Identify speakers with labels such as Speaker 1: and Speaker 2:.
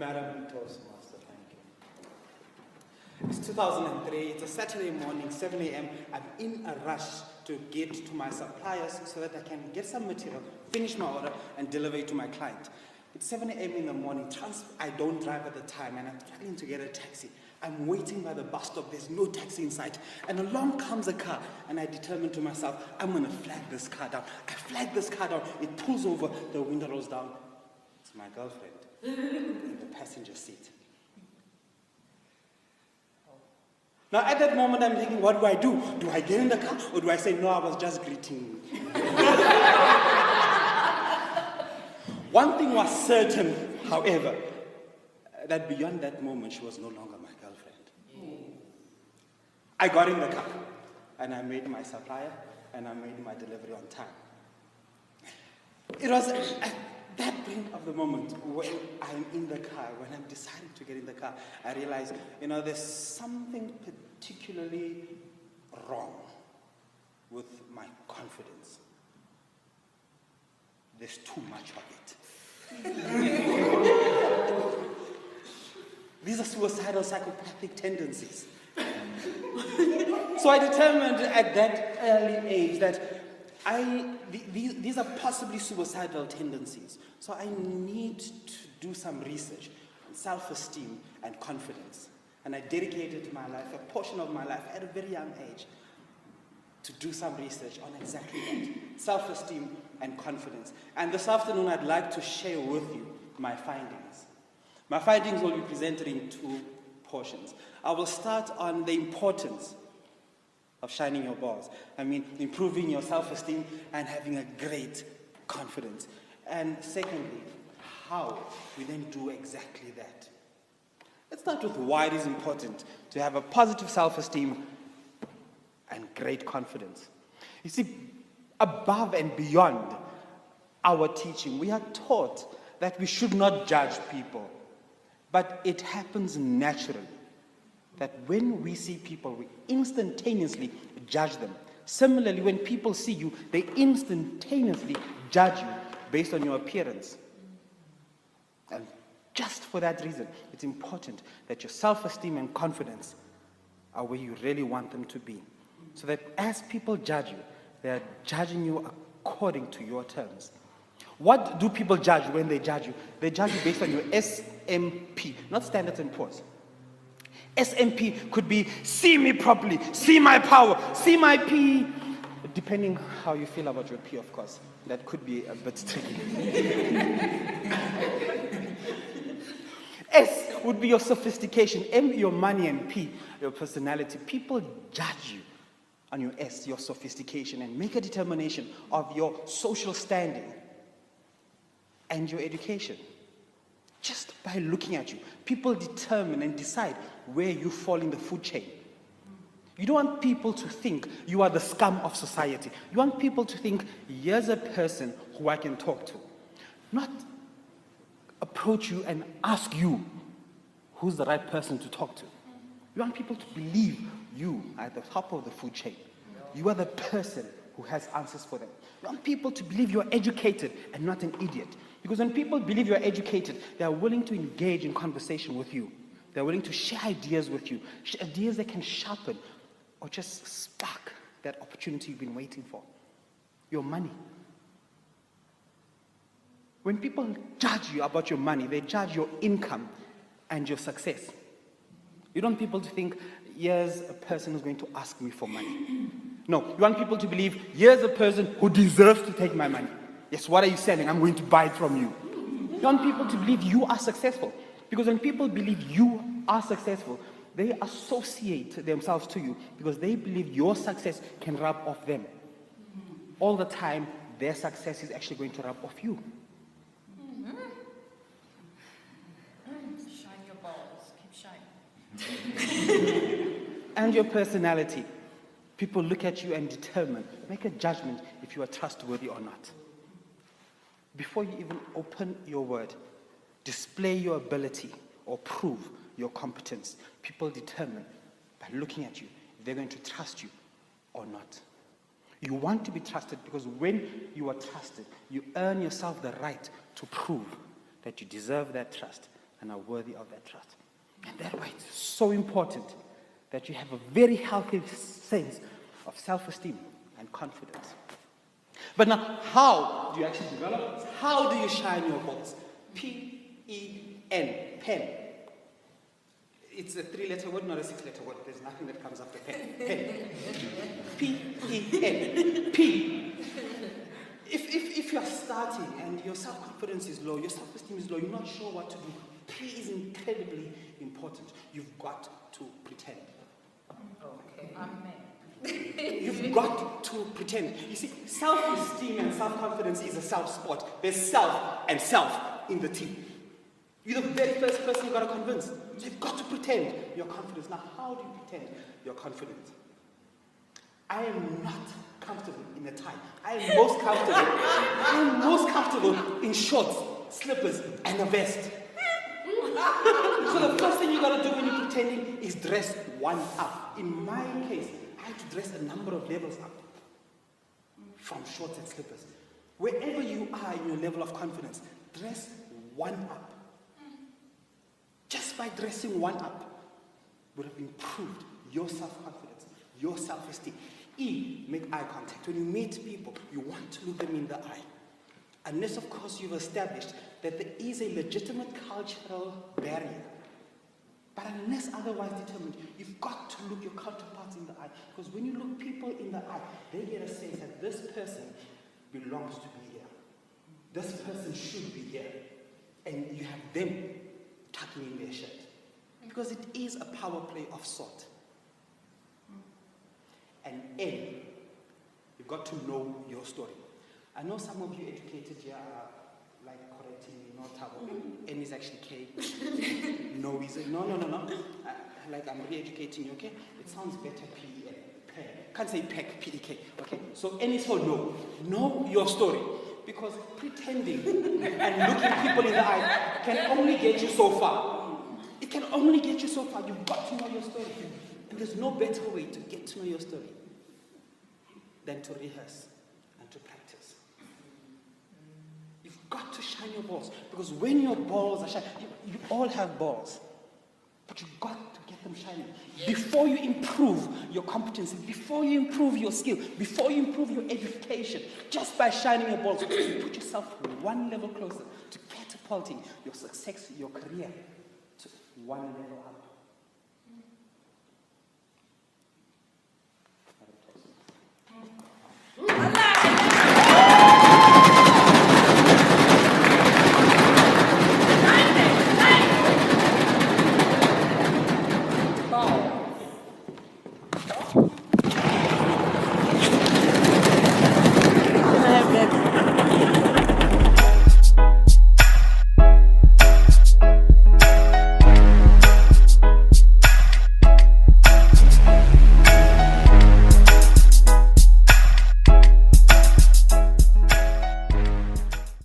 Speaker 1: Madam Toastmaster, thank you. It's 2003, it's a Saturday morning, 7 a.m. I'm in a rush to get to my suppliers so that I can get some material, finish my order, and deliver it to my client. It's 7 a.m. in the morning, I don't drive at the time, and I'm trying to get a taxi. I'm waiting by the bus stop, there's no taxi in sight, and along comes a car, and I determine to myself, I'm gonna flag this car down. I flag this car down, it pulls over, the window rolls down. It's my girlfriend in the passenger seat. Now at that moment I'm thinking, what do? Do I get in the car, or do I say, no, I was just greeting you? One thing was certain, however, that beyond that moment, she was no longer my girlfriend. I got in the car, and I made my supplier, and I made my delivery on time. It was at that brink of the moment when I'm in the car, when I'm deciding to get in the car, I realized, there's something particularly wrong with my confidence. There's too much of it. These are suicidal psychopathic tendencies. So I determined at that early age that these are possibly suicidal tendencies. So I need to do some research on self-esteem and confidence. And I dedicated my life, a portion of my life at a very young age, to do some research on exactly that, self-esteem and confidence. And this afternoon I'd like to share with you my findings. My findings will be presented in two portions. I will start on the importance of shining your balls. Improving your self-esteem and having a great confidence. And secondly, how we then do exactly that. Let's start with why it is important to have a positive self-esteem and great confidence. You see, above and beyond our teaching, we are taught that we should not judge people. But it happens naturally that when we see people, we instantaneously judge them. Similarly, when people see you, they instantaneously judge you based on your appearance. And just for that reason, it's important that your self-esteem and confidence are where you really want them to be. So that as people judge you, they're judging you according to your terms. What do people judge when they judge you? They judge you based on your SMP, not standards and poors. SMP could be, see me properly, see my power, see my P. Depending how you feel about your P, of course. That could be a bit tricky. S would be your sophistication. M, your money, and P, your personality. People judge you on your S, your sophistication, and make a determination of your social standing and your education. Just by looking at you, people determine and decide where you fall in the food chain. You don't want people to think you are the scum of society. You want people to think, here's a person who I can talk to. Not approach you and ask you who's the right person to talk to. You want people to believe you are at the top of the food chain. You are the person who has answers for them. You want people to believe you're educated and not an idiot. Because when people believe you're educated, they are willing to engage in conversation with you. They're willing to share ideas with you, ideas that can sharpen or just spark that opportunity you've been waiting for. Your money. When people judge you about your money, they judge your income and your success. You don't want people to think, here's a person who's going to ask me for money. No, you want people to believe, here's a person who deserves to take my money. Yes, what are you selling? I'm going to buy it from you. You want people to believe you are successful. Because when people believe you are successful, they associate themselves to you because they believe your success can rub off them. All the time, their success is actually going to rub off you.
Speaker 2: Shine your balls. Keep shining.
Speaker 1: And your personality. People look at you and determine, make a judgment if you are trustworthy or not. Before you even open your word, display your ability or prove your competence. People determine by looking at you if they're going to trust you or not. You want to be trusted because when you are trusted, you earn yourself the right to prove that you deserve that trust and are worthy of that trust. And that way it's so important that you have a very healthy sense of self-esteem and confidence. But now, how do you actually develop this? How do you shine your balls? P-E-N, pen. It's a 3-letter word, not a 6-letter word. There's nothing that comes after pen. Pen. P-E-N. P. If you're starting and your self-confidence is low, your self-esteem is low, you're not sure what to do, P is incredibly important. You've got to pretend.
Speaker 2: Okay. Amen.
Speaker 1: You've got to pretend. You see, self-esteem and self-confidence is a self-sport. There's self and self in the team. You're the very first person you've got to convince. So you've got to pretend you're confident. Now, how do you pretend you're confident? I am not comfortable in a tie. I am most comfortable in shorts, slippers, and a vest. So the first thing you got to do when you're pretending is dress one up. In my case, I had to dress a number of levels up from shorts and slippers. Wherever you are in your level of confidence, dress one up. Just by dressing one up would have improved your self-confidence, your self-esteem. E, make eye contact. When you meet people, you want to look them in the eye. Unless, of course, you've established that there is a legitimate cultural barrier. But unless otherwise determined, you've got to look your counterparts in the eye. Because when you look people in the eye, they get a sense that this person belongs to be here. This person should be here. And you have them tucking in their shirt. Because it is a power play of sort. And N, you've got to know your story. I know some of you educated here are like correcting me, not Tabo. N is actually K. No is no. Like I'm re-educating you, okay? It sounds better, P-E-N. Can't say PEK, P-E-K, okay? So N is for know. Know your story. Because pretending and looking people in the eye can only get you so far. It can only get you so far. You've got to know your story. And there's no better way to get to know your story than to rehearse and to practice. You've got to shine your balls. Because when your balls are shining, you all have balls. But you've got to get them shining. Before you improve your competency, before you improve your skill, before you improve your education, just by shining your balls, you put yourself one level closer to catapulting your success, your career to one level up.
Speaker 2: Allah!